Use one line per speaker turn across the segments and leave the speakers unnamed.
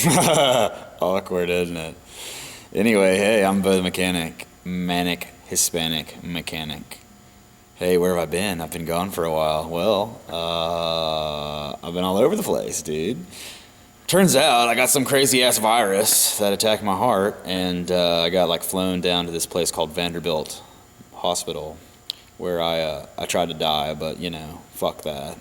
Awkward, isn't it? Anyway, hey, I'm Beauthemechanic, manic Hispanic mechanic. Hey, where have I been? I've been gone for a while. Well, I've been all over the place, dude. Turns out I got some crazy ass virus that attacked my heart, and I got like flown down to this place called Vanderbilt Hospital, where I tried to die, but you know, fuck that.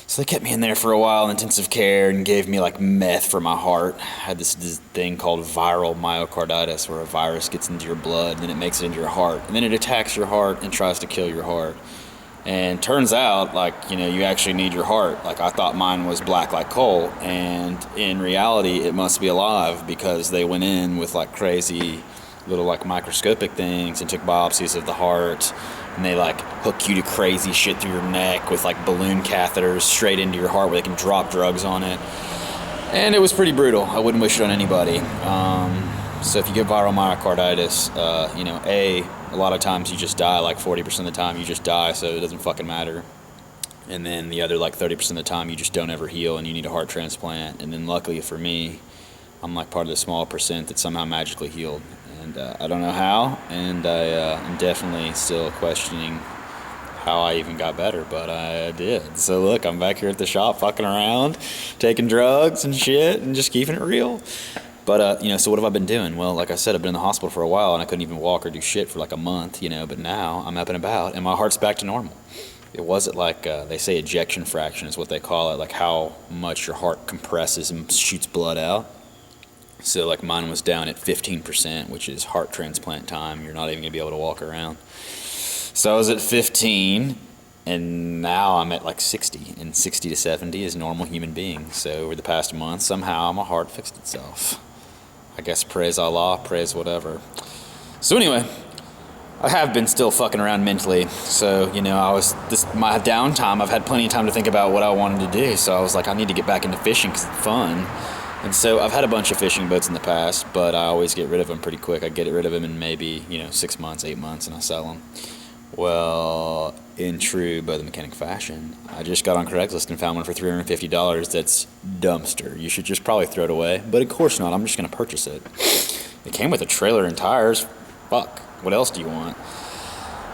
So they kept me in there for a while in intensive care and gave me like meth for my heart. I had this thing called viral myocarditis, where a virus gets into your blood and then it makes it into your heart, and then it attacks your heart and tries to kill your heart. And turns out, like, you know, you actually need your heart. Like, I thought mine was black like coal, and in reality it must be alive, because they went in with like crazy little like microscopic things and took biopsies of the heart, and they like hook you to crazy shit through your neck with like balloon catheters straight into your heart where they can drop drugs on it. And it was pretty brutal. I wouldn't wish it on anybody. So if you get viral myocarditis, you know, a lot of times you just die. Like 40% of the time you just die, so it doesn't fucking matter. And then the other like 30% of the time you just don't ever heal and you need a heart transplant. And then luckily for me, I'm like part of the small percent that somehow magically healed. And I don't know how, and I'm definitely still questioning how I even got better, but I did. So look, I'm back here at the shop fucking around, taking drugs and shit, and just keeping it real. But, you know, so what have I been doing? Well, like I said, I've been in the hospital for a while, and I couldn't even walk or do shit for like a month, you know, but now I'm up and about, and my heart's back to normal. It wasn't like, they say ejection fraction is what they call it, like how much your heart compresses and shoots blood out. So like mine was down at 15%, which is heart transplant time. You're not even gonna be able to walk around. So I was at 15, and now I'm at like 60, and 60 to 70 is normal human beings. So over the past month, somehow my heart fixed itself. I guess praise Allah, praise whatever. So anyway, I have been still fucking around mentally. So, you know, my downtime, I've had plenty of time to think about what I wanted to do. So I was like, I need to get back into fishing because it's fun. And so I've had a bunch of fishing boats in the past, but I always get rid of them pretty quick. I get rid of them in maybe, you know, 6 months, 8 months, and I sell them. Well, in true Beauthemechanic fashion, I just got on Craigslist and found one for $350 that's dumpster. You should just probably throw it away, but of course not. I'm just going to purchase it. It came with a trailer and tires. Fuck. What else do you want?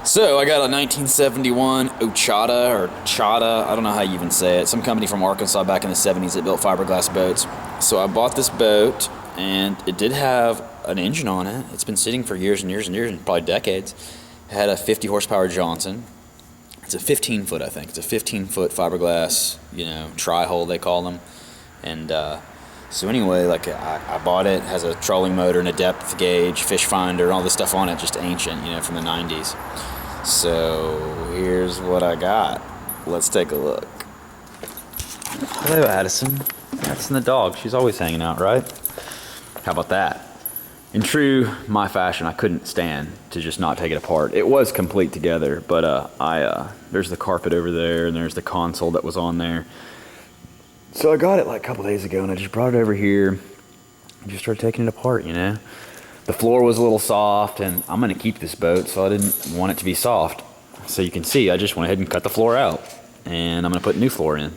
So I got a 1971 Ouachita or Chata, I don't know how you even say it, some company from Arkansas back in the 70s that built fiberglass boats. So I bought this boat, and it did have an engine on it. It's been sitting for years and years and years, and probably decades. It had a 50 horsepower Johnson. It's a 15 foot, I think. It's a 15-foot fiberglass, you know, tri-hull they call them. And so anyway, like I bought it. It has a trolling motor and a depth gauge, fish finder, and all this stuff on it, just ancient, you know, from the 90s. So here's what I got. Let's take a look. Hello, Addison. Addison the dog. She's always hanging out, right? How about that? In true my fashion, I couldn't stand to just not take it apart. It was complete together, but there's the carpet over there, and there's the console that was on there. So I got it like a couple days ago, and I just brought it over here and just started taking it apart, you know? The floor was a little soft, and I'm gonna keep this boat, so I didn't want it to be soft. So you can see, I just went ahead and cut the floor out, and I'm gonna put new floor in.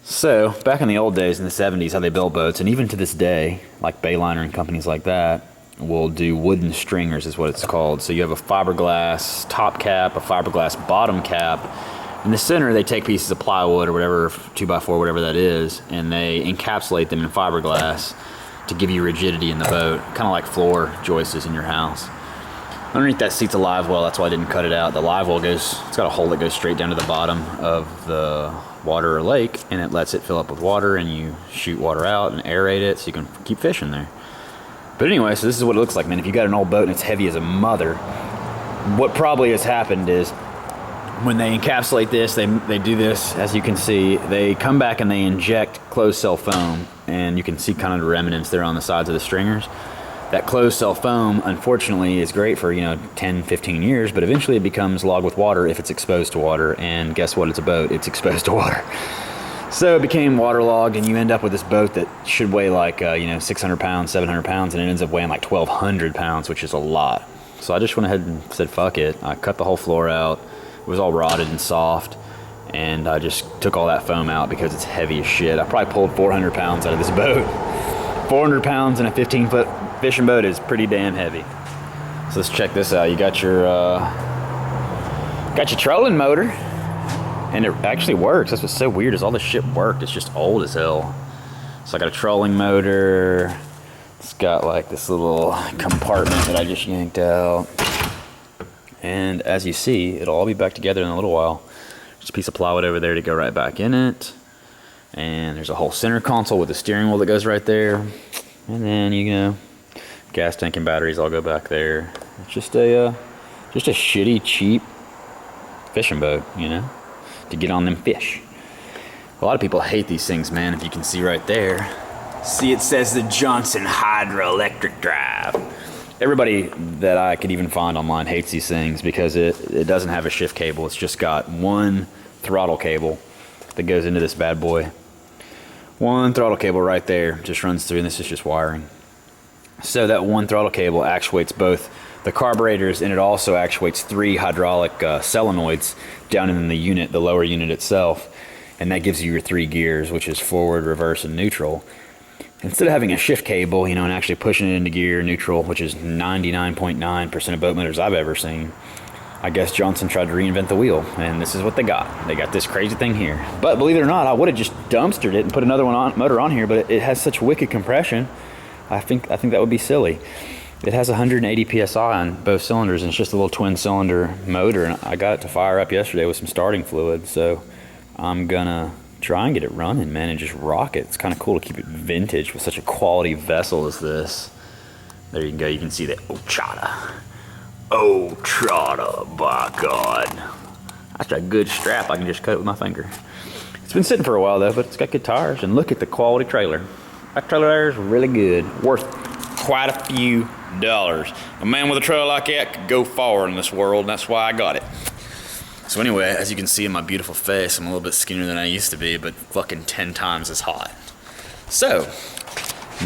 So, back in the old days, in the 70s, how they built boats, and even to this day, like Bayliner and companies like that, will do wooden stringers is what it's called. So you have a fiberglass top cap, a fiberglass bottom cap. In the center, they take pieces of plywood or whatever, 2x4, whatever that is, and they encapsulate them in fiberglass to give you rigidity in the boat, kind of like floor joists in your house. Underneath that seat's a live well, that's why I didn't cut it out. The live well it's got a hole that goes straight down to the bottom of the water or lake, and it lets it fill up with water, and you shoot water out and aerate it so you can keep fishing there. But anyway, so this is what it looks like, man. If you got an old boat and it's heavy as a mother, what probably has happened is when they encapsulate this, they do this, as you can see, they come back and they inject closed cell foam, and you can see kind of the remnants there on the sides of the stringers. That closed cell foam, unfortunately, is great for, 10, 15 years, but eventually it becomes logged with water if it's exposed to water, and guess what? It's a boat. It's exposed to water. So it became waterlogged, and you end up with this boat that should weigh like, 600 pounds, 700 pounds, and it ends up weighing like 1,200 pounds, which is a lot. So I just went ahead and said, fuck it. I cut the whole floor out. It was all rotted and soft. and I just took all that foam out because it's heavy as shit. I probably pulled 400 pounds out of this boat. 400 pounds in a 15-foot fishing boat is pretty damn heavy. So let's check this out. You got your trolling motor, and it actually works. That's what's so weird is all this shit worked. It's just old as hell. So I got a trolling motor. It's got like this little compartment that I just yanked out. And as you see, it'll all be back together in a little while. There's a piece of plywood over there to go right back in it. And there's a whole center console with a steering wheel that goes right there. And then, you know, gas tank and batteries all go back there. It's just a shitty, cheap fishing boat, you know, to get on them fish. A lot of people hate these things, man. If you can see right there. See, it says the Johnson Hydroelectric Drive. Everybody that I could even find online hates these things because it doesn't have a shift cable. It's just got one throttle cable that goes into this bad boy. One throttle cable right there just runs through, and this is just wiring. So that one throttle cable actuates both the carburetors, and it also actuates 3 hydraulic solenoids down in the unit, the lower unit itself. And that gives you your 3 gears, which is forward, reverse, and neutral. Instead of having a shift cable, you know, and actually pushing it into gear neutral, which is 99.9% of boat motors I've ever seen, I guess Johnson tried to reinvent the wheel, and this is what they got. They got this crazy thing here. But believe it or not, I would have just dumpstered it and put another motor on here, but it has such wicked compression. I think that would be silly. It has 180 psi on both cylinders, and it's just a little twin cylinder motor, and I got it to fire up yesterday with some starting fluid, so I'm gonna try and get it running, man, and just rock it. It's kind of cool to keep it vintage with such a quality vessel as this. There you can go. You can see the Ouachita. Ouachita, by God. That's a good strap. I can just cut it with my finger. It's been sitting for a while, though, but it's got good tires. And look at the quality trailer. That trailer there is really good. Worth quite a few dollars. A man with a trailer like that could go far in this world, and that's why I got it. So anyway, as you can see in my beautiful face, I'm a little bit skinnier than I used to be, but fucking 10 times as hot. So,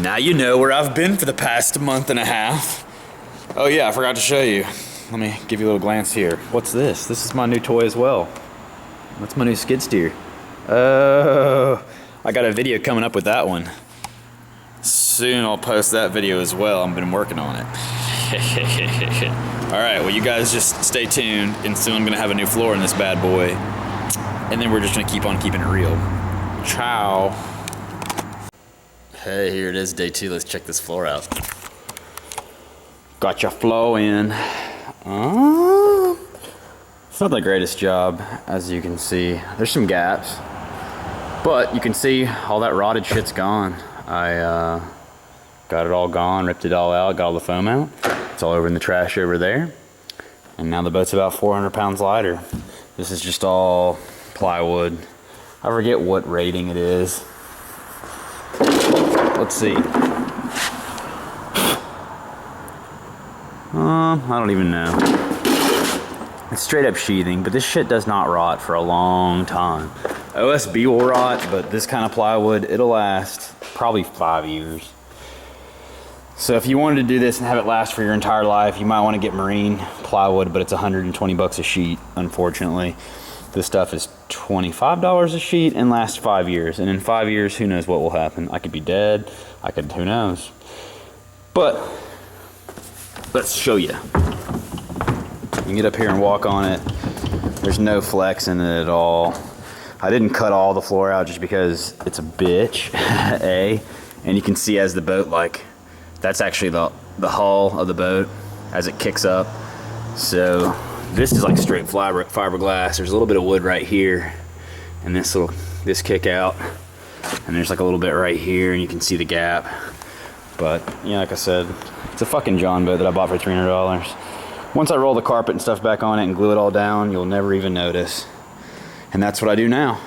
now you know where I've been for the past month and a half. Oh yeah, I forgot to show you. Let me give you a little glance here. What's this? This is my new toy as well. That's my new skid steer. Oh, I got a video coming up with that one. Soon I'll post that video as well. I've been working on it. Alright, well you guys just stay tuned, and soon I'm going to have a new floor in this bad boy. And then we're just going to keep on keeping it real. Ciao. Hey, here it is, day 2. Let's check this floor out. Got your flow in. It's not the greatest job, as you can see. There's some gaps. But you can see all that rotted shit's gone. I got it all gone, ripped it all out, got all the foam out. It's all over in the trash over there. And now the boat's about 400 pounds lighter. This is just all plywood. I forget what rating it is. Let's see. I don't even know. It's straight up sheathing, but this shit does not rot for a long time. OSB will rot, but this kind of plywood, it'll last probably 5 years. So if you wanted to do this and have it last for your entire life, you might want to get marine plywood, but it's 120 bucks a sheet, unfortunately. This stuff is $25 a sheet and lasts 5 years. And in 5 years, who knows what will happen. I could be dead. Who knows. But let's show you. You can get up here and walk on it. There's no flex in it at all. I didn't cut all the floor out just because it's a bitch, and you can see as the boat, like, that's actually the hull of the boat as it kicks up. So this is like straight fiberglass. There's a little bit of wood right here, and this kick out, and there's like a little bit right here, and you can see the gap. But yeah, like I said, it's a fucking John boat that I bought for $300. Once I roll the carpet and stuff back on it and glue it all down, you'll never even notice. And that's what I do now.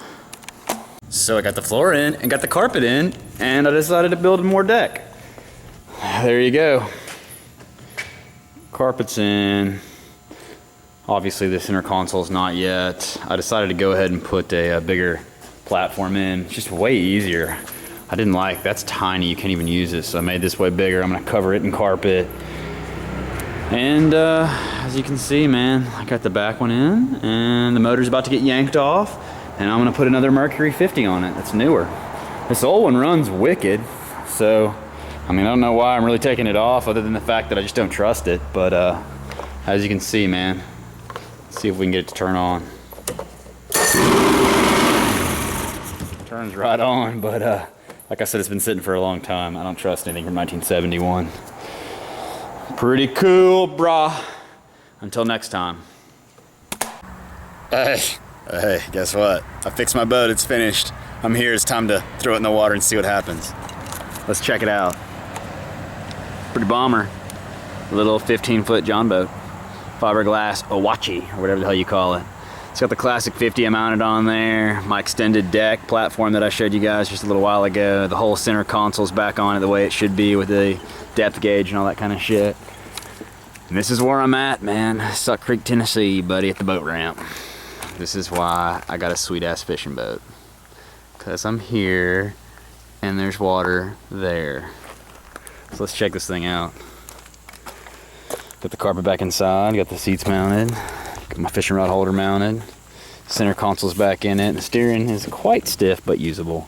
So I got the floor in and got the carpet in, and I decided to build more deck. There you go. Carpet's in. Obviously the center console's not yet. I decided to go ahead and put a bigger platform in. It's just way easier. I didn't like, that's tiny, you can't even use it, so I made this way bigger. I'm gonna cover it in carpet. And as you can see, man, I got the back one in, and the motor's about to get yanked off. And I'm gonna put another Mercury 50 on it. That's newer. This old one runs wicked. So, I mean, I don't know why I'm really taking it off other than the fact that I just don't trust it. But as you can see, man, let's see if we can get it to turn on. Turns right on, but like I said, it's been sitting for a long time. I don't trust anything from 1971. Pretty cool, brah. Until next time. Hey, guess what? I fixed my boat, it's finished. I'm here, it's time to throw it in the water and see what happens. Let's check it out. Pretty bomber. A little 15-foot John boat. Fiberglass Ouachita, or whatever the hell you call it. It's got the classic 50 I mounted on there, my extended deck platform that I showed you guys just a little while ago. The whole center console's back on it the way it should be with the depth gauge and all that kind of shit. And this is where I'm at, man. Suck Creek, Tennessee, buddy, at the boat ramp. This is why I got a sweet-ass fishing boat. Because I'm here, and there's water there. So let's check this thing out. Got the carpet back inside, got the seats mounted. Got my fishing rod holder mounted. Center console's back in it. The steering is quite stiff but usable.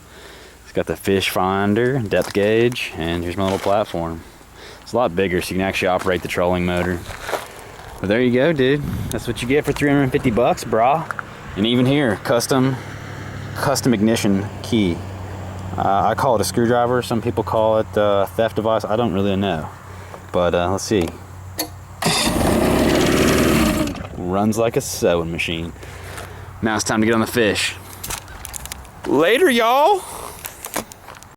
It's got the fish finder, depth gauge, and here's my little platform. It's a lot bigger so you can actually operate the trolling motor. But there you go, dude. That's what you get for 350 bucks, brah. And even here, custom ignition key. I call it a screwdriver. Some people call it a theft device. I don't really know. But let's see. Runs like a sewing machine. Now it's time to get on the fish. Later, y'all.